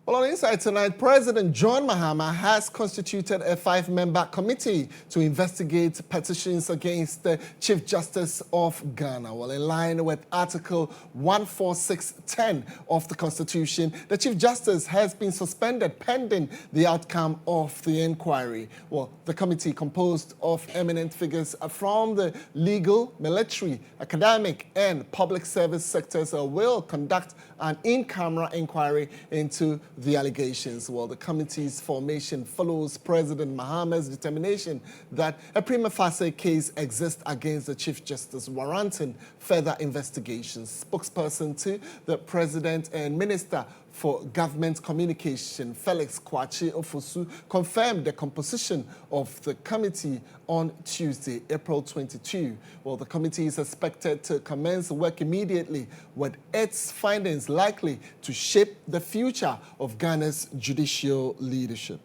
Well, on Inside Tonight, President John Mahama has constituted a 5-member committee to investigate petitions against the Chief Justice of Ghana. Well, in line with Article 146(10) of the Constitution, the Chief Justice has been suspended pending the outcome of the inquiry. Well, the committee, composed of eminent figures from the legal, military, academic, and public service sectors, will conduct an in-camera inquiry into the allegations. Well, the committee's formation follows President Mahama's determination that a prima facie case exists against the Chief Justice, warranting further investigations. Spokesperson to the President and Minister for Government Communication, Felix Kwakye Ofosu, confirmed the composition of the committee on Tuesday, April 22. Well, the committee is expected to commence work immediately, with its findings likely to shape the future of Ghana's judicial leadership.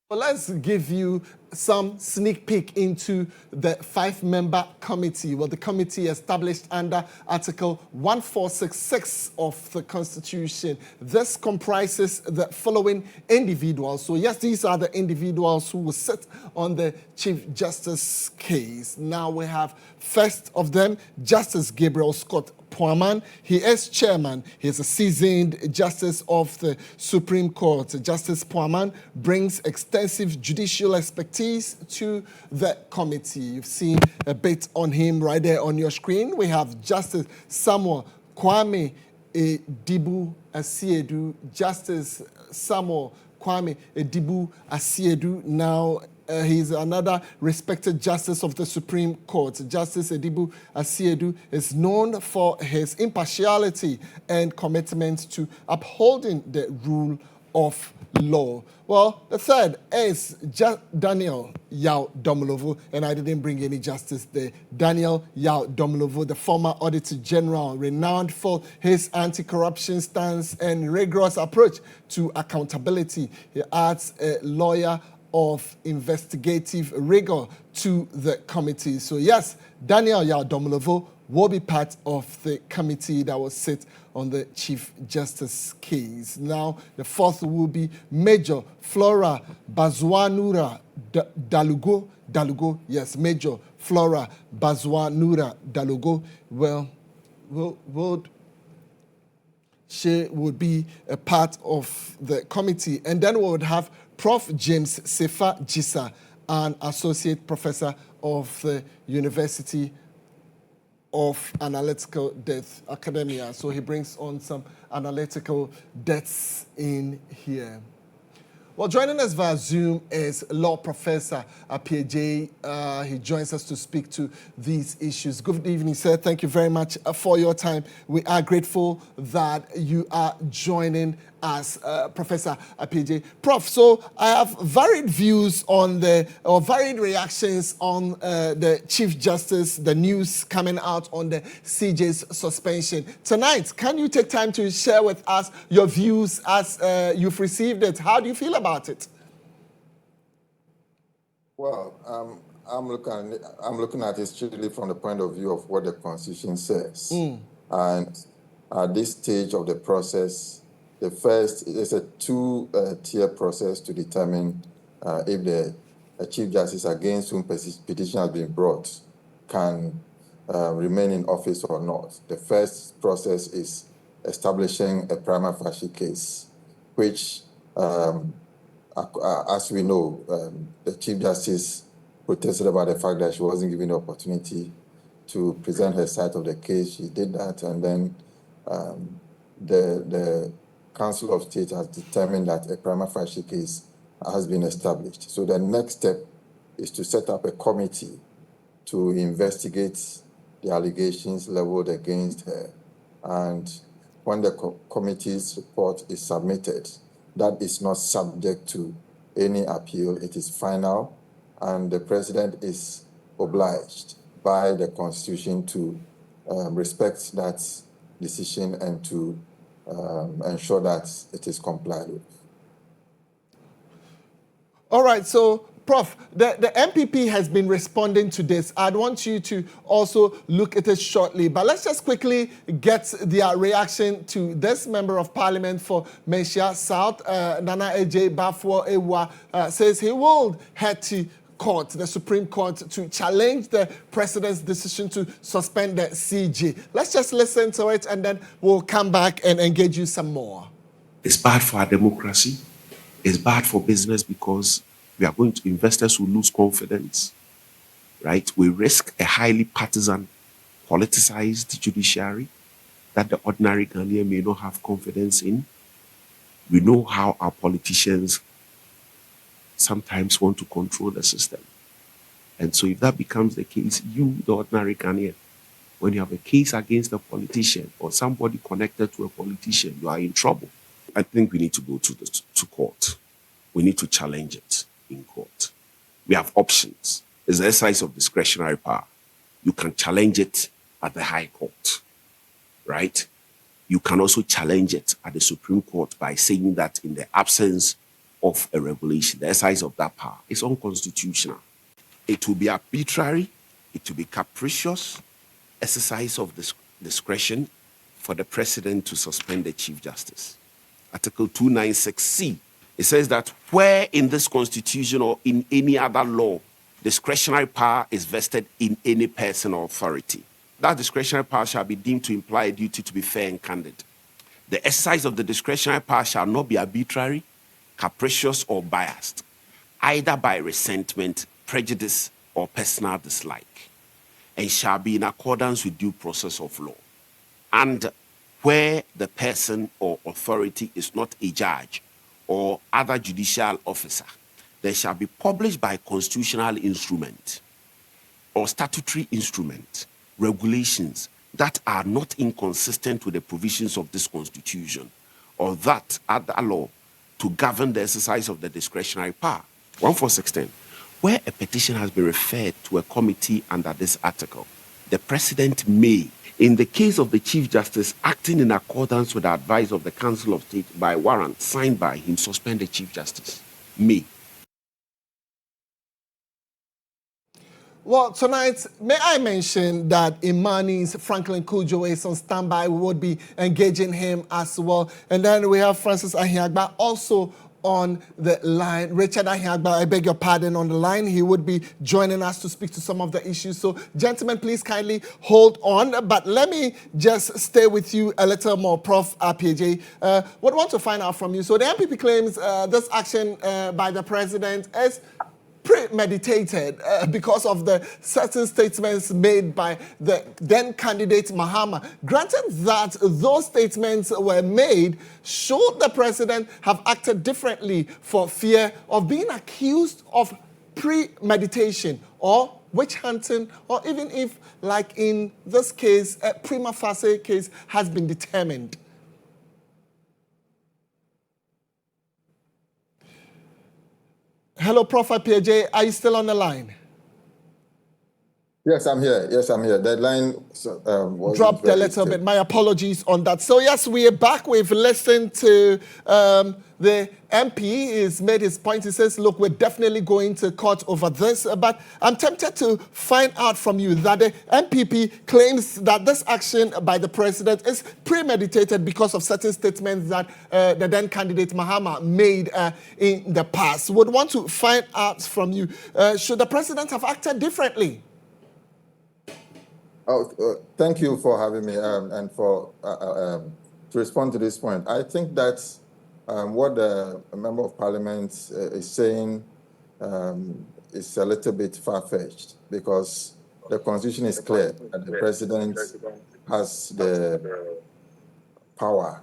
Well, let's give you some sneak peek into the 5-member committee. Well, the committee established under Article 1466 of the Constitution. This comprises the following individuals. So yes, these are the individuals who will sit on the Chief Justice case. Now we have, first of them, Justice Gabriel Scott Poaman. He is chairman. He is a seasoned justice of the Supreme Court. Justice Poaman brings extensive judicial expertise to the committee. You've seen a bit on him right there on your screen. We have Justice Samuel Kwame Edibu Asiedu. Justice Samuel Kwame Edibu Asiedu. Now, he's another respected justice of the Supreme Court. Justice Edibu Asiedu is known for his impartiality and commitment to upholding the rule of law. Well, the third is Daniel Yao Domolovo, and I didn't bring any justice there. Daniel Yao Domolovo, the former Auditor General, renowned for his anti-corruption stance and rigorous approach to accountability. He adds a lawyer of investigative rigor to the committee. So yes, Daniel Yao Domolovo will be part of the committee that will sit on the Chief Justice case. Now, the fourth will be Major Flora Bazwanura Dalugo. Yes, Major Flora Bazwanura Dalugo. Well, she would be a part of the committee. And then we would have Prof. James Sefa Jisa, an associate professor of the University of Analytical Depth Academia. So he brings on some analytical depths in here. Well, joining us via Zoom is Law Professor Appeagyei. He joins us to speak to these issues. Good evening, sir. Thank you very much for your time. We are grateful that you are joining us, Professor Appeagyei. Prof, so I have varied views on varied reactions on the Chief Justice, the news coming out on the CJ's suspension. Tonight, can you take time to share with us your views as you've received it? How do you feel about it? Well, I'm looking at it strictly from the point of view of what the Constitution says. And at this stage of the process, the first is a two-tier process to determine if the Chief Justice against whom petition has been brought can remain in office or not. The first process is establishing a prima facie case, which, as we know, the Chief Justice protested about the fact that she wasn't given the opportunity to present her side of the case. She did that, and then the Council of State has determined that a prima facie case has been established. So the next step is to set up a committee to investigate the allegations leveled against her. And when the committee's report is submitted, that is not subject to any appeal. It is final, and the president is obliged by the Constitution to respect that decision and to ensure that it is complied with. All right, so Prof, the MPP has been responding to this. I'd want you to also look at it shortly, but let's just quickly get their reaction to this Member of Parliament for Mesia South, Nana Ahiagbah Ewa, says he will head to court, the Supreme Court, to challenge the president's decision to suspend the CG. Let's just listen to it and then we'll come back and engage you some more. It's bad for our democracy. It's bad for business because we are going to, investors will lose confidence, right? We risk a highly partisan, politicized judiciary that the ordinary Ghanaian may not have confidence in. We know how our politicians sometimes want to control the system. And so if that becomes the case, you, the ordinary Ghanaian, when you have a case against a politician or somebody connected to a politician, you are in trouble. I think we need to go to court. We need to challenge it in court. We have options. It's the exercise of discretionary power. You can challenge it at the High Court, right? You can also challenge it at the Supreme Court by saying that in the absence of a regulation, the exercise of that power is unconstitutional. It will be arbitrary, it will be capricious, exercise of discretion for the president to suspend the Chief Justice. Article 296C, it says that where in this constitution or in any other law, discretionary power is vested in any person or authority, that discretionary power shall be deemed to imply a duty to be fair and candid. The exercise of the discretionary power shall not be arbitrary, capricious, or biased, either by resentment, prejudice, or personal dislike, and shall be in accordance with due process of law. And where the person or authority is not a judge or other judicial officer, they shall be published by constitutional instrument or statutory instrument regulations that are not inconsistent with the provisions of this constitution or that other law to govern the exercise of the discretionary power. 14610, where a petition has been referred to a committee under this article, the president may, in the case of the Chief Justice acting in accordance with the advice of the Council of State by warrant signed by him, suspend the Chief Justice. May. Well, tonight, may I mention that Imani's Franklin Cudjoe is on standby. We would be engaging him as well. And then we have Francis Ahiagbah also on the line. Richard Ahiagbah, I beg your pardon, on the line. He would be joining us to speak to some of the issues. So, gentlemen, please kindly hold on. But let me just stay with you a little more, Prof. Appeagyei. What I want to find out from you. So, the MPP claims this action by the president is premeditated because of the certain statements made by the then candidate Mahama. Granted that those statements were made, should the president have acted differently for fear of being accused of premeditation or witch hunting, or even if, like in this case, a prima facie case has been determined? Hello, Prof. Appeagyei. Are you still on the line? Yes, I'm here. The line was dropped a little bit. My apologies on that. So yes, we are back. We've listened to the MP. He's made his point. He says, look, we're definitely going to court over this. But I'm tempted to find out from you that the MPP claims that this action by the president is premeditated because of certain statements that the then candidate Mahama made in the past. Would want to find out from you, should the president have acted differently? Thank you for having me and for to respond to this point. I think that what the Member of Parliament is saying is a little bit far-fetched because the Constitution is clear that the President has the power,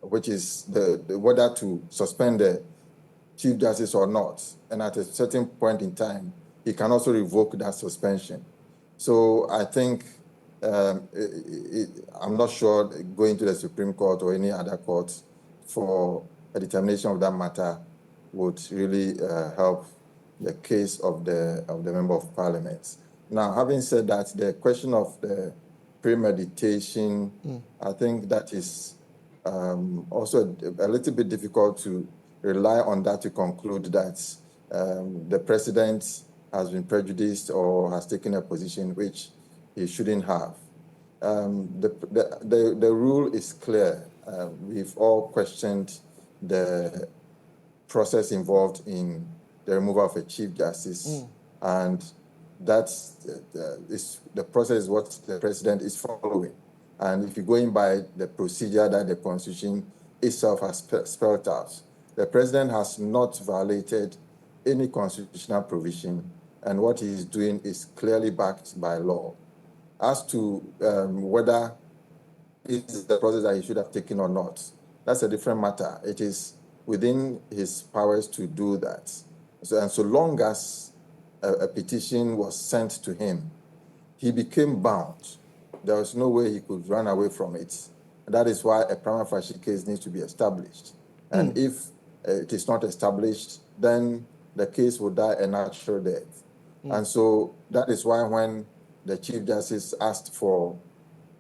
which is the whether to suspend the Chief Justice or not. And at a certain point in time, he can also revoke that suspension. So I think I'm not sure going to the Supreme Court or any other court for a determination of that matter would really help the case of the Member of Parliament. Now, having said that, the question of the premeditation, I think that is also a little bit difficult to rely on that to conclude that the president has been prejudiced or has taken a position which he shouldn't have. The rule is clear. We've all questioned the process involved in the removal of a Chief Justice, and that's the process is what the president is following. And if you're going by the procedure that the Constitution itself has spelled out, the president has not violated any constitutional provision, and what he is doing is clearly backed by law. As to whether it's the process that he should have taken or not, that's a different matter. It is within his powers to do that. And so long as a petition was sent to him, he became bound. There was no way he could run away from it. And that is why a prima facie case needs to be established. And if it is not established, then the case will die a natural death. And so that is why when the Chief Justice asked for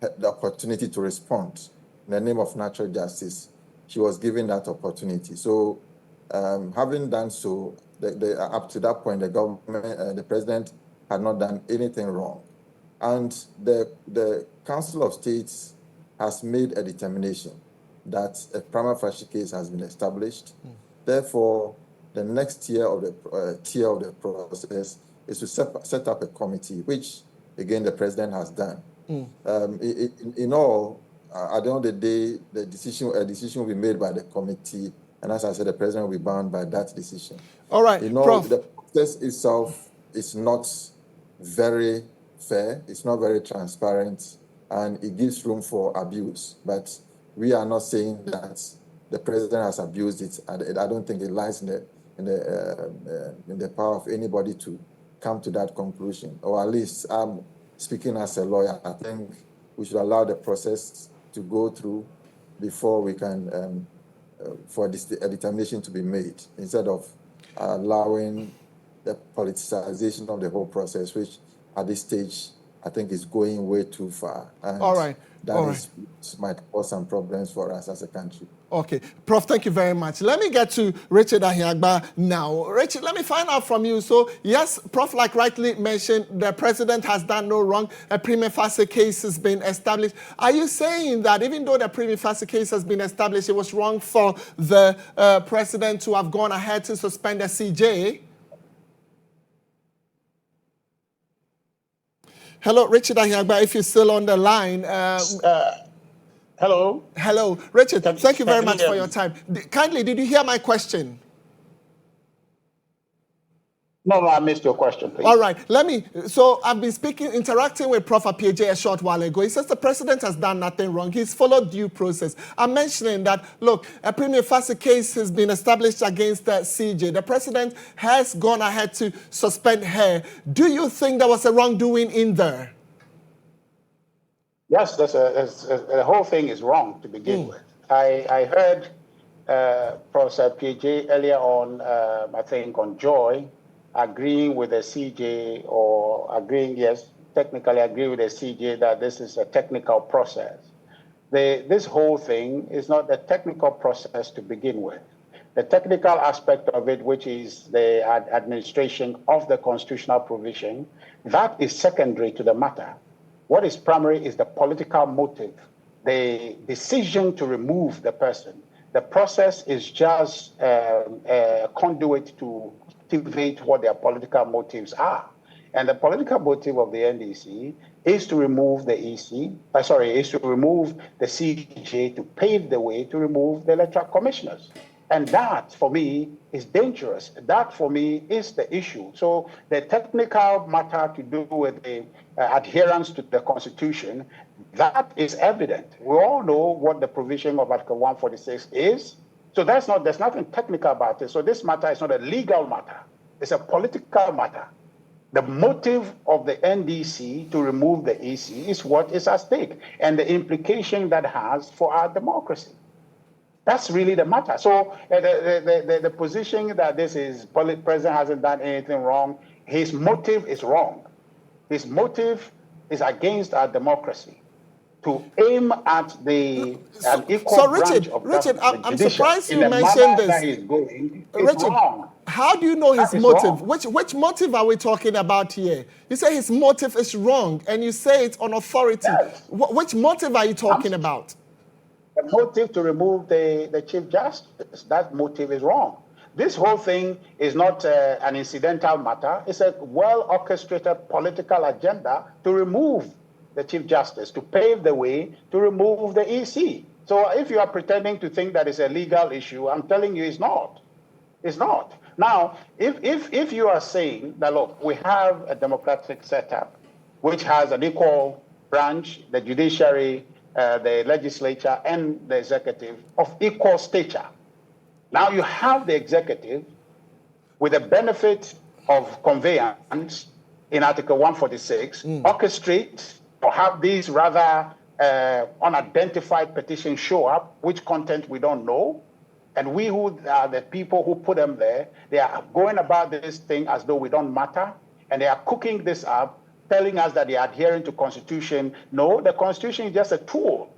the opportunity to respond in the name of natural justice, she was given that opportunity. So having done so, up to that point, the government, the president had not done anything wrong. And the Council of States has made a determination that a prima facie case has been established. Therefore, the next tier of the process is to set up a committee, which, again, the president has done. In all, at the end of the day, a decision will be made by the committee, and as I said, the president will be bound by that decision. All right, Prof. The process itself is not very fair, it's not very transparent, and it gives room for abuse. But we are not saying that the president has abused it. I don't think it lies in the power of anybody to come to that conclusion, or at least I'm speaking as a lawyer. I think we should allow the process to go through before we can, for a determination to be made, instead of allowing the politicization of the whole process, which at this stage, I think is going way too far. And all right. That might cause some problems for us as a country. Okay. Prof, thank you very much. Let me get to Richard Ahiagbah now. Richard, let me find out from you. So, yes, Prof, like rightly mentioned, the president has done no wrong. A prima facie case has been established. Are you saying that even though the prima facie case has been established, it was wrong for the president to have gone ahead to suspend the CJ? Hello, Richard Ahiagbah, if you're still on the line. Hello. Hello. Richard, thank you very much for your time. Kindly, did you hear my question? No, I missed your question, please. All right. So I've been interacting with Prof. Appeagyei a short while ago. He says the president has done nothing wrong. He's followed due process. I'm mentioning that, look, a prima facie case has been established against the CJ. The president has gone ahead to suspend her. Do you think there was a wrongdoing in there? Yes, the whole thing is wrong to begin with. I heard Professor Appeagyei earlier on, I think on GHOne, agreeing with the CJ, or technically agree with the CJ that this is a technical process. This whole thing is not the technical process to begin with. The technical aspect of it, which is the administration of the constitutional provision, that is secondary to the matter. What is primary is the political motive, the decision to remove the person. The process is just a conduit to activate what their political motives are. And the political motive of the NDC is to remove the is to remove the CJ, to pave the way to remove the electoral commissioners. And that, for me, is dangerous. That, for me, is the issue. So the technical matter to do with the adherence to the Constitution, that is evident. We all know what the provision of Article 146 is. So there's nothing technical about it. So this matter is not a legal matter. It's a political matter. The motive of the NDC to remove the EC is what is at stake, and the implication that has for our democracy. That's really the matter. So the position that this is president hasn't done anything wrong, his motive is wrong. His motive is against our democracy. To aim at an equal branch of Richard, government, I'm surprised you in the mentioned manner this. that he's going, is Richard, wrong. how do you know his That is motive? wrong. Which motive are we talking about here? You say his motive is wrong, and you say it's on authority. Yes. Which motive are you talking about? The motive to remove the Chief Justice, that motive is wrong. This whole thing is not an incidental matter. It's a well-orchestrated political agenda to remove the Chief Justice, to pave the way to remove the EC. So if you are pretending to think that it's a legal issue, I'm telling you it's not. It's not. Now, if you are saying that, look, we have a democratic setup which has an equal branch, the judiciary, the legislature, and the executive of equal stature. Now you have the executive with the benefit of conveyance in Article 146, orchestrate or have these rather unidentified petitions show up, which content we don't know. And we who are the people who put them there, they are going about this thing as though we don't matter. And they are cooking this up, telling us that they are adhering to Constitution. No, the Constitution is just a tool.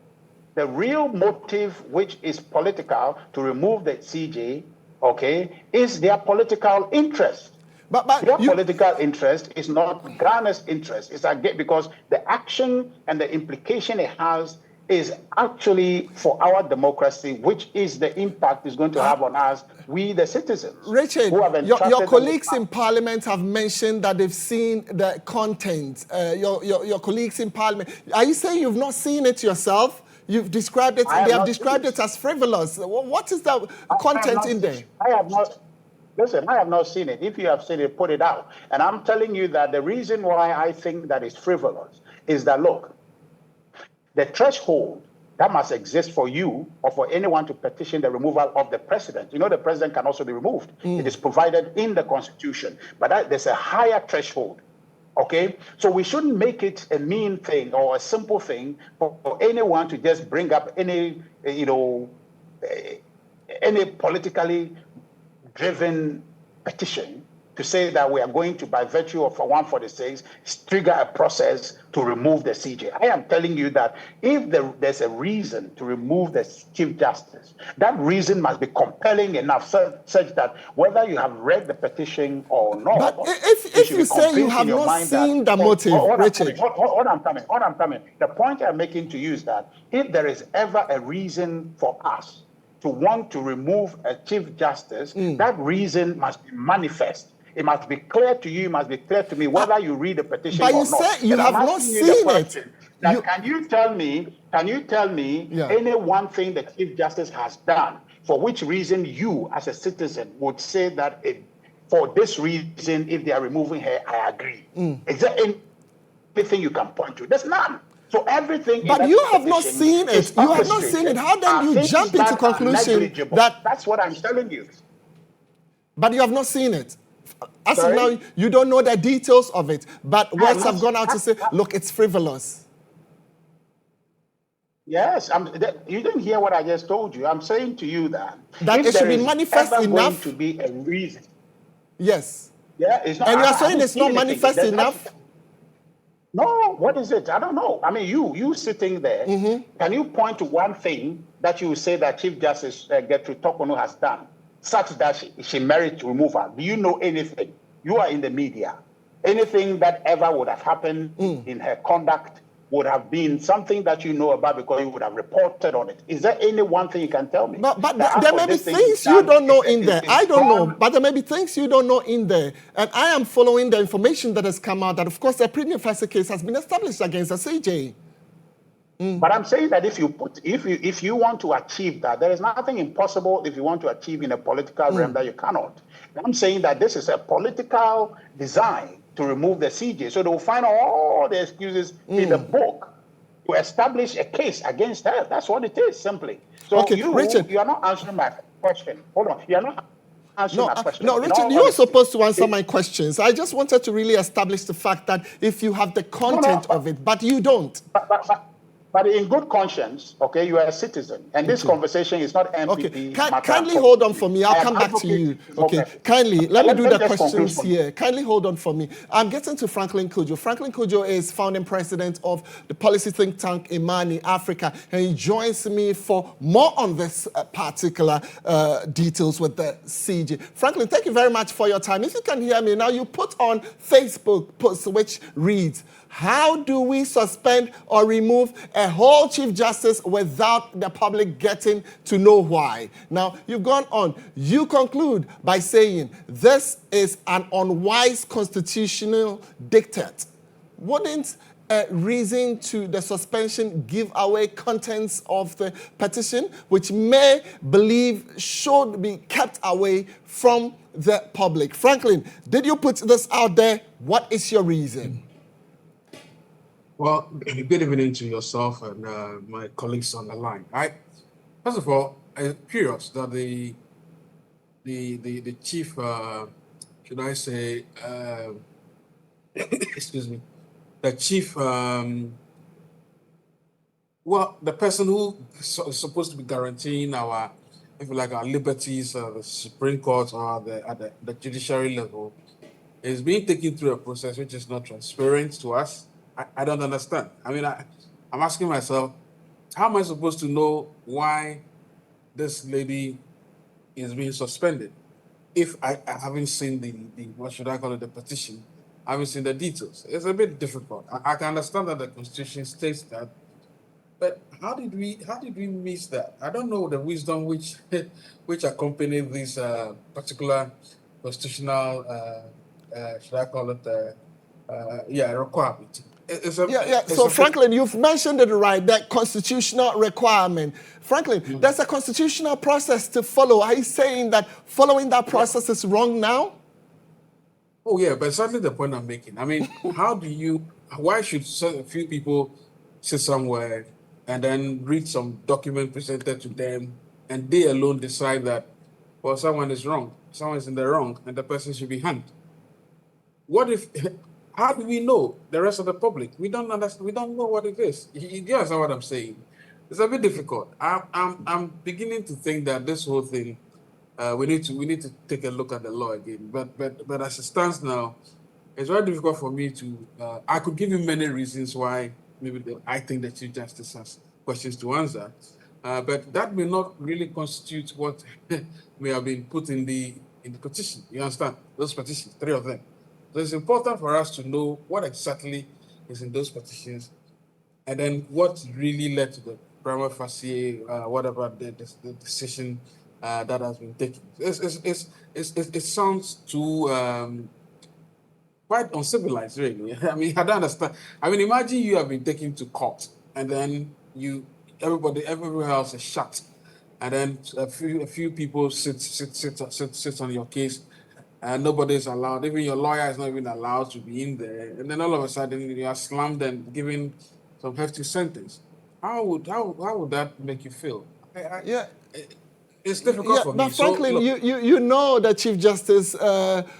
The real motive, which is political, to remove the CJ, okay, is their political interest. But their political interest is not Ghana's interest. It's because the action and the implication it has is actually for our democracy, which is the impact it's going to have on us, we the citizens. Richard, your colleagues in Parliament have mentioned that they've seen the content. Your colleagues in Parliament, are you saying you've not seen it yourself? You've described it, they have described it as frivolous. What is the content in there? I have not. Listen, I have not seen it. If you have seen it, put it out. And I'm telling you that the reason why I think that it's frivolous is that, look, the threshold that must exist for you or for anyone to petition the removal of the president. You know, the president can also be removed. It is provided in the Constitution. But there's a higher threshold. Okay, so we shouldn't make it a mean thing or a simple thing for anyone to just bring up any politically driven petition to say that we are going to, by virtue of 146, trigger a process to remove the CJ. I am telling you that if there's a reason to remove the Chief Justice, that reason must be compelling enough such that whether you have read the petition or not. But if you say you have not seen the motive, Richard. Hold on, I'm coming. The point I'm making to you is that if there is ever a reason for us to want to remove a Chief Justice, that reason must be manifest. It must be clear to you, it must be clear to me, whether you read the petition or not. But you say you have not seen it. Can you tell me any one thing the Chief Justice has done for which reason you, as a citizen, would say that for this reason, if they are removing her, I agree? Is there anything you can point to? There's none. So everything. But you have not seen it. You have not seen it. How then you jump into conclusion that? That's what I'm telling you. But you have not seen it. As of now, you don't know the details of it. But words have gone out to say, look, it's frivolous. Yes, you didn't hear what I just told you. I'm saying to you that it should be manifest enough to be a reason. Yes. Yeah, it's not. And you are saying it's not manifest enough? No, what is it? I don't know. I mean, you sitting there, can you point to one thing that you say that Chief Justice Gertrude Torkornoo has done such that she merits removal? Do you know anything? You are in the media. Anything that ever would have happened in her conduct would have been something that you know about because you would have reported on it. Is there any one thing you can tell me? But there may be things you don't know in there. I don't know. But there may be things you don't know in there. And I am following the information that has come out that, of course, a prima facie case has been established against the CJ. But I'm saying that if you want to achieve that, there is nothing impossible if you want to achieve in a political realm that you cannot. I'm saying that this is a political design to remove the CJ. So they will find all the excuses in the book to establish a case against her. That's what it is, simply. So Richard, you are not answering my question. Hold on. You are not answering my question. No, Richard, you are supposed to answer my questions. I just wanted to really establish the fact that if you have the content of it, but you don't. But in good conscience, okay, you are a citizen, and this conversation is not MPP Okay, matter. kindly hold on for me. I'll I am come back to you. advocating for Okay, message. kindly, let me do me the just conclude questions for you. here. Kindly hold on for me. I'm getting to Franklin Cudjoe. Franklin Cudjoe is founding president of the policy think tank Imani Africa, and he joins me for more on this particular details with the CJ. Franklin, thank you very much for your time. If you can hear me now, you put on Facebook post which reads, how do we suspend or remove a whole Chief Justice without the public getting to know why? Now, you've gone on. You conclude by saying this is an unwise constitutional dictate. Wouldn't a reason to the suspension give away contents of the petition, which may believe should be kept away from the public? Franklin, did you put this out there? What is your reason? Well, good evening to yourself and my colleagues on the line. First of all, I'm curious that the chief, should I say, excuse me, the chief, the person who is supposed to be guaranteeing our, if you like, our liberties, the Supreme Court or at the judiciary level, is being taken through a process which is not transparent to us. I don't understand. I mean, I'm asking myself, how am I supposed to know why this lady is being suspended if I haven't seen the what should I call it, the petition? I haven't seen the details. It's a bit difficult. I can understand that the Constitution states that, but how did we miss that? I don't know the wisdom which which accompanied this particular constitutional should I call it requirement. So Franklin, you've mentioned it right, that constitutional requirement. Franklin, there's a constitutional process to follow. Are you saying that following that process is wrong now? Oh yeah, but certainly the point I'm making. I mean, why should a few people sit somewhere and then read some document presented to them and they alone decide that, well, someone is wrong, someone is in the wrong, and the person should be hanged? What if, how do we know the rest of the public? We don't understand, we don't know what it is. You understand what I'm saying? It's a bit difficult. I'm beginning to think that this whole thing, we need to take a look at the law again. But as it stands now, it's very difficult for me to. I could give you many reasons why I think the Chief Justice has questions to answer, but that may not really constitute what may have been put in the petition. You understand? Those petitions, 3 of them. So it's important for us to know what exactly is in those petitions, and then what really led to the prima facie, whatever the decision that has been taken. It sounds too quite uncivilized, really. I mean, I don't understand. I mean, imagine you have been taken to court, and then everywhere else is shut, and then a few people sit on your case, and nobody's allowed. Even your lawyer is not even allowed to be in there, and then all of a sudden you are slammed and given some hefty sentence. How would that make you feel? It's difficult for me. But Franklin, so, you know that Chief Justice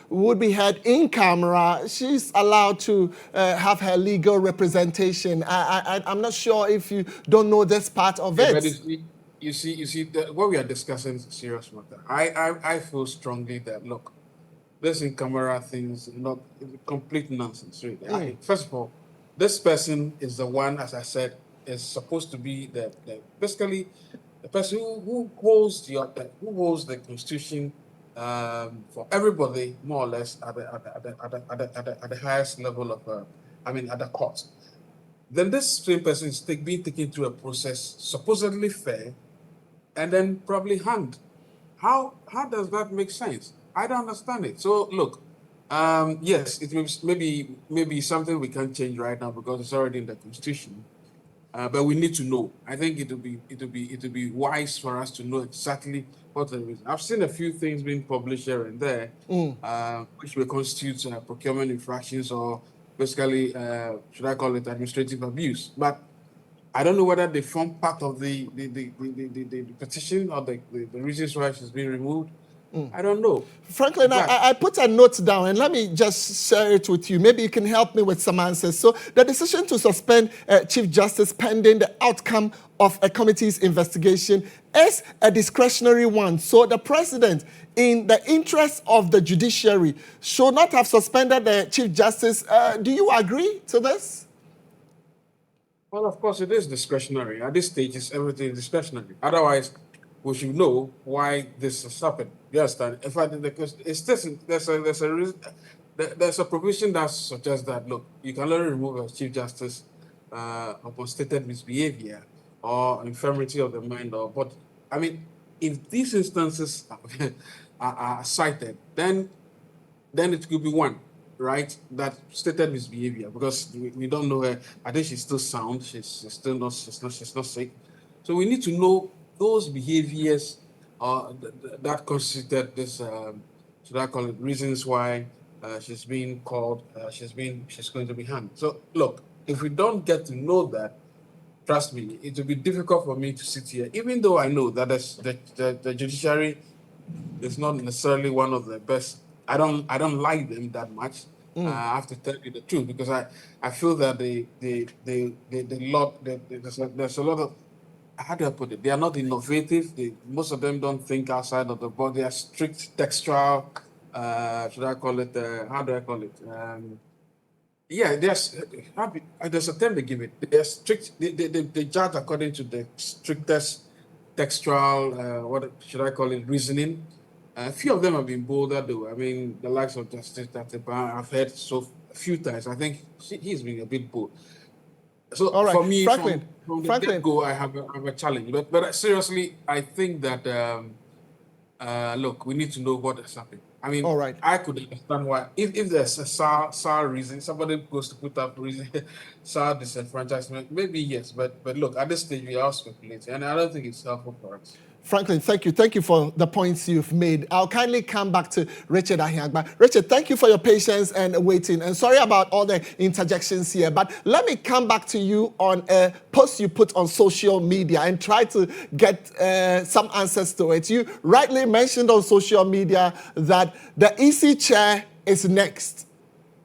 would be heard in camera. She's allowed to have her legal representation. I'm not sure if you don't know this part of it. But you see, what we are discussing is a serious matter. I feel strongly that, look, this in camera thing is not complete nonsense, really. First of all, this person is the one, as I said, is supposed to be basically the person who holds the Constitution for everybody, more or less, at the highest level of, at the court. Then this same person is being taken through a process supposedly fair, and then probably hanged. How does that make sense? I don't understand it. So look, yes, it maybe something we can't change right now because it's already in the Constitution. But we need to know. I think it will be wise for us to know exactly what it is. I've seen a few things being published here and there, which will constitute procurement infractions or basically, should I call it administrative abuse? But I don't know whether they form part of the petition or the reasons why she's being removed. I don't know. Franklin, I put a note down, and let me just share it with you. Maybe you can help me with some answers. So the decision to suspend Chief Justice pending the outcome of a committee's investigation is a discretionary one. So the president, in the interest of the judiciary, should not have suspended the Chief Justice. Do you agree to this? Well, of course, it is discretionary. At this stage, everything is discretionary. Otherwise, we should know why this has happened. You understand? In fact, it's this, there's a provision that suggests that, look, you can only remove a Chief Justice upon stated misbehavior or infirmity of the mind or body. I mean, if these instances are cited, then it could be one, right? That stated misbehavior, because we don't know her. I think she's still sound. She's not sick. So we need to know those behaviors that constituted this. Should I call it reasons why she's being called? She's going to be hanged. So look, if we don't get to know that, trust me, it will be difficult for me to sit here, even though I know that the judiciary is not necessarily one of the best. I don't like them that much. I have to tell you the truth, because I feel that there's a lot of, how do I put it? They are not innovative. Most of them don't think outside of the box. They are strict textual. Should I call it? How do I call it? Yeah, there's a term they give it. They're strict. They judge according to the strictest textual. What should I call it? Reasoning. A few of them have been bolder, though. I mean, the likes of Justice Tatiba, I've heard a few times. I think he's been a bit bold. So All right. for me, Franklin, from the get-go, I have a challenge. But seriously, I think that look, we need to know what has happened. I mean, all right. I could understand why, if there's a sour reason, somebody goes to put up reason, sour disenfranchisement, maybe yes. But look, at this stage, we are speculating, and I don't think it's helpful for us. Franklin, thank you. Thank you for the points you've made. I'll kindly come back to Richard Ahiagbah. Richard, thank you for your patience and waiting. And sorry about all the interjections here, but let me come back to you on a post you put on social media and try to get some answers to it. You rightly mentioned on social media that the EC chair is next.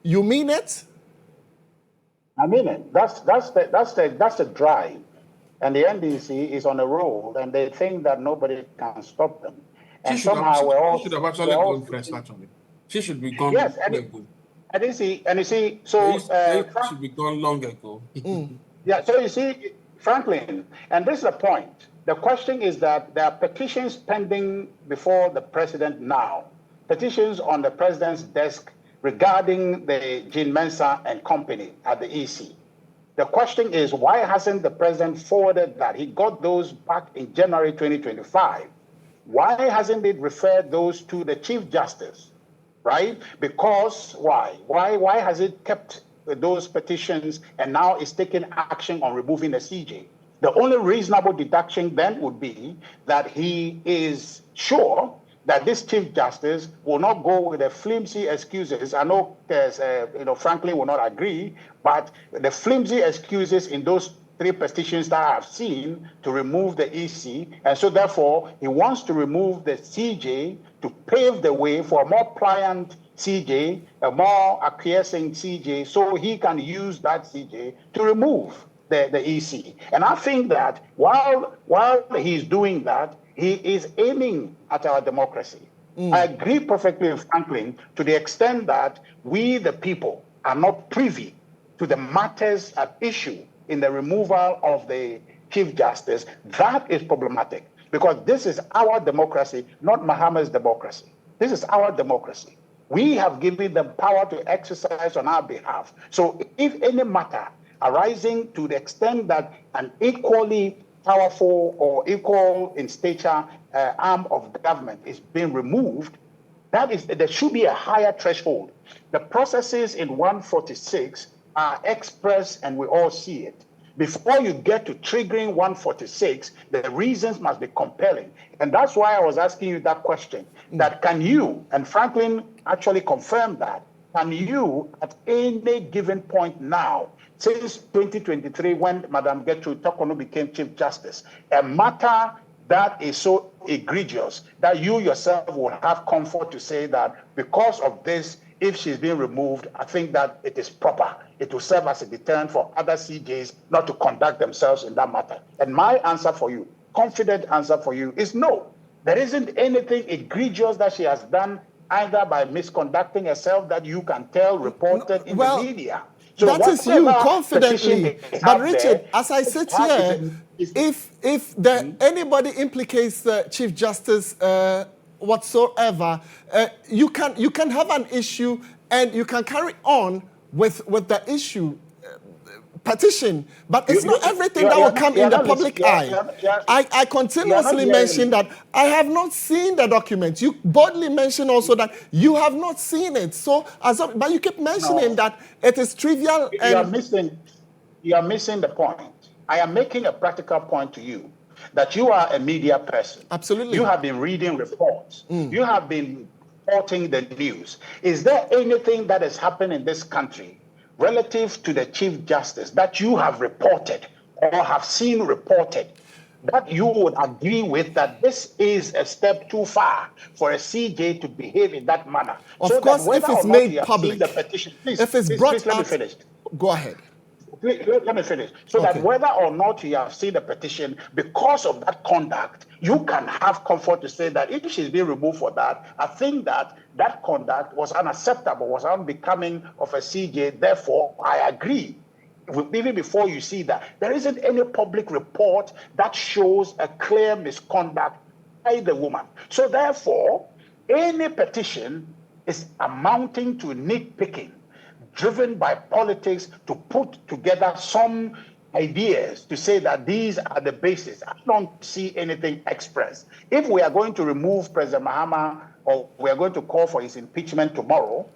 You mean it? I mean it. That's the drive. And the NDC is on a roll, and they think that nobody can stop them. And she should have actually gone first, actually. She should be gone long ago. And you see, so she should be gone long ago. Yeah, so you see, Franklin, and this is the point. The question is that there are petitions pending before the president now, petitions on the president's desk regarding the GHOne Mensa and company at the EC. The question is, why hasn't the president forwarded that? He got those back in January 2025. Why hasn't it referred those to the Chief Justice, right? Because why? Why has it kept those petitions and now is taking action on removing the CJ? The only reasonable deduction then would be that he is sure that this Chief Justice will not go with the flimsy excuses. I know Franklin will not agree, but the flimsy excuses in those three petitions that I have seen to remove the EC, and so therefore he wants to remove the CJ to pave the way for a more pliant CJ, a more acquiescing CJ, so he can use that CJ to remove the EC. And I think that while he's doing that, he is aiming at our democracy. I agree perfectly with Franklin to the extent that we, the people, are not privy to the matters at issue in the removal of the Chief Justice. That is problematic, because this is our democracy, not Muhammad's democracy. This is our democracy. We have given them power to exercise on our behalf. So if any matter arising to the extent that an equally powerful or equal in stature arm of government is being removed, there should be a higher threshold. The processes in 146 are express, and we all see it. Before you get to triggering 146, the reasons must be compelling. And that's why I was asking you that question, that can you, and Franklin actually confirmed that, can you at any given point now, since 2023, when Madam Getru Tokono became Chief Justice, a matter that is so egregious that you yourself will have comfort to say that because of this, if she's being removed, I think that it is proper. It will serve as a deterrent for other CJs not to conduct themselves in that matter. And my answer for you, confident answer for you, is no. There isn't anything egregious that she has done, either by misconducting herself, that you can tell, reported in the media. So that is you confidently. But Richard, there, as I sit here, if anybody implicates the Chief Justice whatsoever, you can have an issue and you can carry on with the issue. Petition, but it's not everything that will come in the public eye. I continuously mention that I have not seen the document. You boldly mention also that you have not seen it. So, but you keep mentioning that it is trivial. You are missing the point. I am making a practical point to you that you are a media person. Absolutely. You have been reading reports. You have been reporting the news. Is there anything that has happened in this country relative to the Chief Justice that you have reported or have seen reported that you would agree with that this is a step too far for a CJ to behave in that manner? Of course, if it's made public, the petition, if it's brought let out, me finish. Go ahead. Let me finish. So that whether or not you have seen the petition, because of that conduct, you can have comfort to say that if she's being removed for that, I think that that conduct was unacceptable, was unbecoming of a CJ. Therefore, I agree. Even before you see that, there isn't any public report that shows a clear misconduct by the woman. So therefore, any petition is amounting to nitpicking, driven by politics to put together some ideas to say that these are the basis. I don't see anything expressed. If we are going to remove President Mahama or we are going to call for his impeachment tomorrow,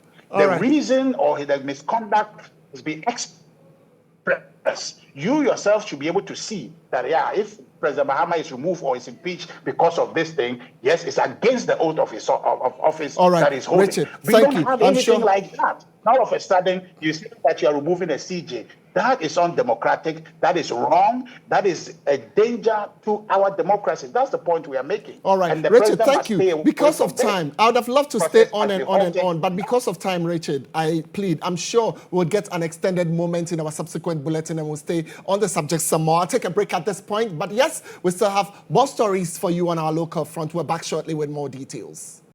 reason or the misconduct is being expressed. You yourself should be able to see that, yeah, if President Mahama is removed or is impeached because of this thing, yes, it's against the oath of his office that is holding. Richard, We thank don't you. have I'm anything sure like that. Now, all of a sudden, you say that you are removing a CJ. That is undemocratic. That is wrong. That is a danger to our democracy. That's the point we are making. All right, and the Richard, president thank you. Because of time, I would have loved to stay on and on and on, but because of time, Richard, I plead. I'm sure we'll get an extended moment in our subsequent bulletin and we'll stay on the subject some more. I'll take a break at this point, but yes, we still have more stories for you on our local front. We're back shortly with more details.